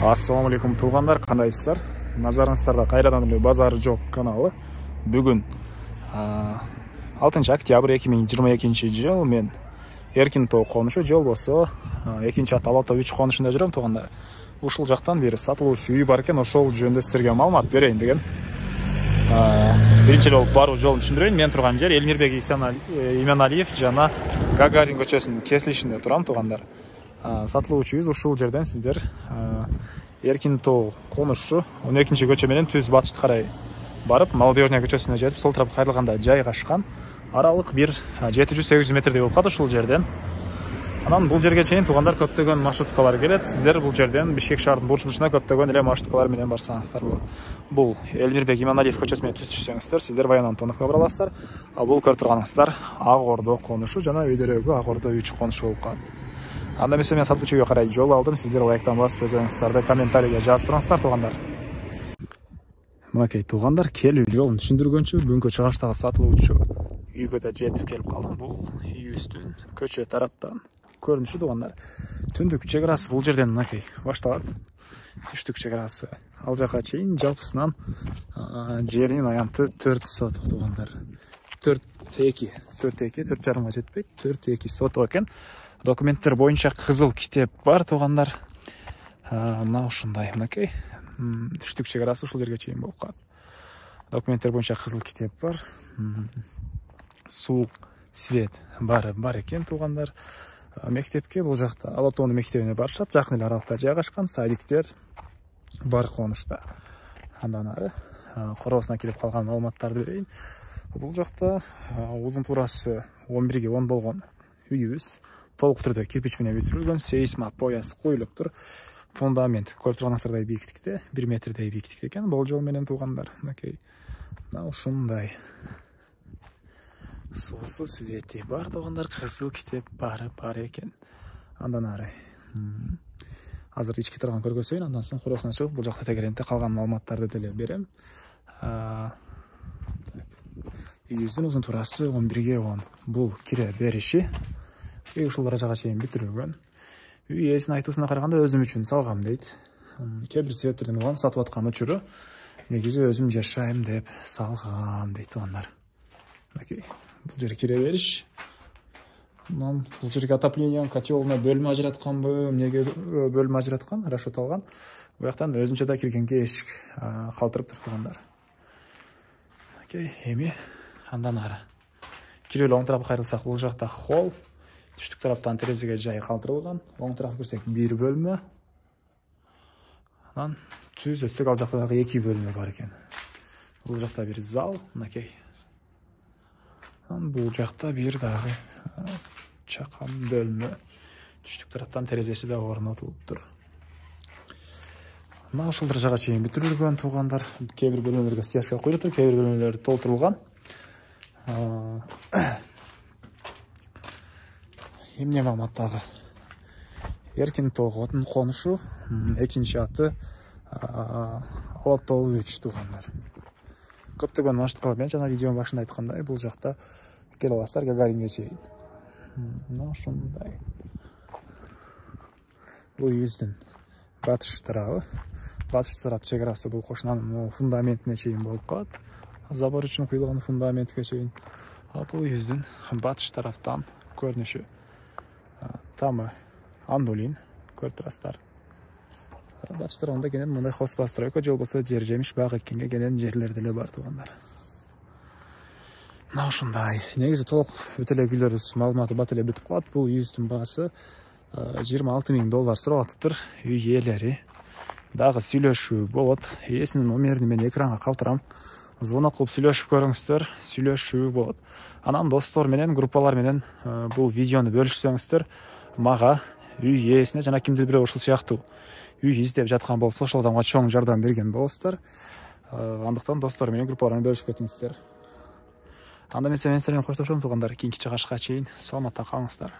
Ассаламу алейкум туугандар, кандайсыздар? Назарыңыздарда кайрадан эле базары жок каналы. Бүгүн 6 октябрь 2022 жыл мен Эркин Тоо конушу же болбосо 2 Ала Тоо 3 конушунда жүрөм туугандар. Ушул жактан бери сатылуучу үй бар экен, ошол жөнүндө силерге маалымат берейин деген. Биринчи жолу баруу жолун түшүндүрөйүн. Мен турган жер Элмирбек Иманалиев жана Гагарин көчөсүнүн кесилишинде турам туугандар. Сатылуучу үй ушул жерден сиздер Эркин Тоо конушу 12 көчө менен түз батышты карай барып, Молодежная көчөсүнө жетип, сол тарапка кайрылганда жайгашкан. Аралык бир 700-800 метрдей болуп калат ушул жерден. Анан бул жерге чейин туугандар көптөгөн маршруткалар келет. Сиздер бул жерден Бишкек шаарынын бурчуна көптөгөн эле маршруткалар менен барсаңыздар болот. Бул Элмирбек Иманалиев көчөсү менен түз түшсөңүздөр, сиздер Баян Антоновго бара аласыздар. Бул көрүп турганыңыздар Ак Ордо конушу жана өйдөрөгү Ак Ордо 3 конушу болуп калат. Анда эмесе мен сатылуучу үйгө карай жол алдым. Сиздер лайктан басып өзүңүздөрдү комментарийге жазып туруңуздар туугандар. Мынакей туугандар, келүү жолун түшүндүргөнчү бүгүнкү чыгарыштагы сатылуучу үйгө да жетип келип калдым. Бул үйүбүздүн көчө тараптан көрүнүшү туугандар. Түндүк чек арасы бул жерден мынакей башталат. Түштүк чек арасы ал жака чейин жалпысынан жеринин аянты 4 соток туугандар. 4,5 жетпейт, 4,2 соток экен. Документтер боюнча кызыл китеп бар туугандар. Мына ушундай мынакей. Түштүк чек арасы ушул жерге чейин болуп калат. Документтер боюнча кызыл китеп бар. Суу, свет бар экен туугандар. Мектепке бул жакта Ала Тоонун мектебине барышат. Жакын эле аралыкта жайгашкан садиктер бар конушта. Андан ары короосуна келип калган маалыматтарды берейин. Бул жакта узун туурасы 11ге 10 болгон үйүбүз толук түрдө кирпич менен бүтүрүлгөн, сейсма пояс коюлуп тур. Фундамент көрүп турганыңыздардай бийиктикте, 1 метрдей бийиктикте экен. Болжол менен туугандар. Мынакей. Мына ушундай. Суусу свети бар туугандар, кызыл китеп бар экен. Андан ары азыр ички тарабын көргөзөйүн, андан соң короосуна чыгып бул жакта тегерентте калган маалыматтарды деле берем. Үйүбүздүн узун туурасы 11ге 10. Бул кире бериши. Ушул даражага чейин бүтүрүлгөн. Үй ээсинин айтуусуна караганда өзүм үчүн салгам дейт. Кээ бир себептерден улам сатып аткан учуру негизи өзүм жашайм деп салгам дейт туугандар. Мынакей. Бул жер кире бериш. Бул жерге отопление, котелуна бөлмө ажыратканбы, эмнеге бөлмө ажыраткан, расчет алган. Бу жактан өзүнчө да киргенге эшик калтырып тур туугандар. Мынакей, эми андан ары кире эле оң тарапка кайрылсак, бул жакта холл. Түштүк тараптан терезеге жай калтырылган. Оң тарапка кирсек, бир бөлмө. Анан түз өтсөк, ал жакта дагы 2 бөлмө бар экен. Бул жакта бир зал, мынакей. Бул жакта бир дагы чакан бөлмө. Түштүк тараптан терезеси да орнотулуп тур. Мына ушул даражага чейин бүтүрүлгөн туугандар. Кээ бир бөлмөлөргө стяжка коюлуп тур, кээ бир бөлмөлөр толтурулган. Эмне маалымат дагы? Эркин Тоо конушу 2 аты Ала Тоо 3 туугандар. Көптөгөн маршруткалар менен жана видеонун башында айткандай, бул жакта келе аласыздар Гагаринге чейин. Мына ушундай. Бул үйүбүздүн батыш тарабы. Батыш тарап чек арасы бул кошунанын фундаментине чейин болуп калат. Забор үчүн куюлган фундаментке чейин. Бул үйүбүздүн батыш тараптан көрүнүшү. Тамы Андулин көрүп турасыздар. Батыш тарабында кенен мындай хозпостройка же болбосо жер жемиш бак эккенге кенен жерлер деле бар туугандар. Мына ушундай. Негизи толук бүт эле үйлөрүбүз маалыматы бат эле бүтүп калат. Бул үйүбүздүн баасы $26,000 сурап атыптыр. Үй ээлери дагы сүйлөшүү болот. Ээсинин номерин мен экранга калтырам. Звонок кылып сүйлөшүп көрүңүздөр, сүйлөшүү болот. Анан достор менен, группалар менен бул видеону бөлүшсөңүздөр, мага, үй ээсине жана кимдир бирөө ушул сыяктуу үй издеп жаткан болсо, ошол адамга чоң жардам берген болосуздар. Андыктан достор менен, группалар менен бөлүшүп кетиңиздер. Анда мен сиздер менен коштошом туугандар. Кийинки чыгарышка чейин саламатта калыңыздар.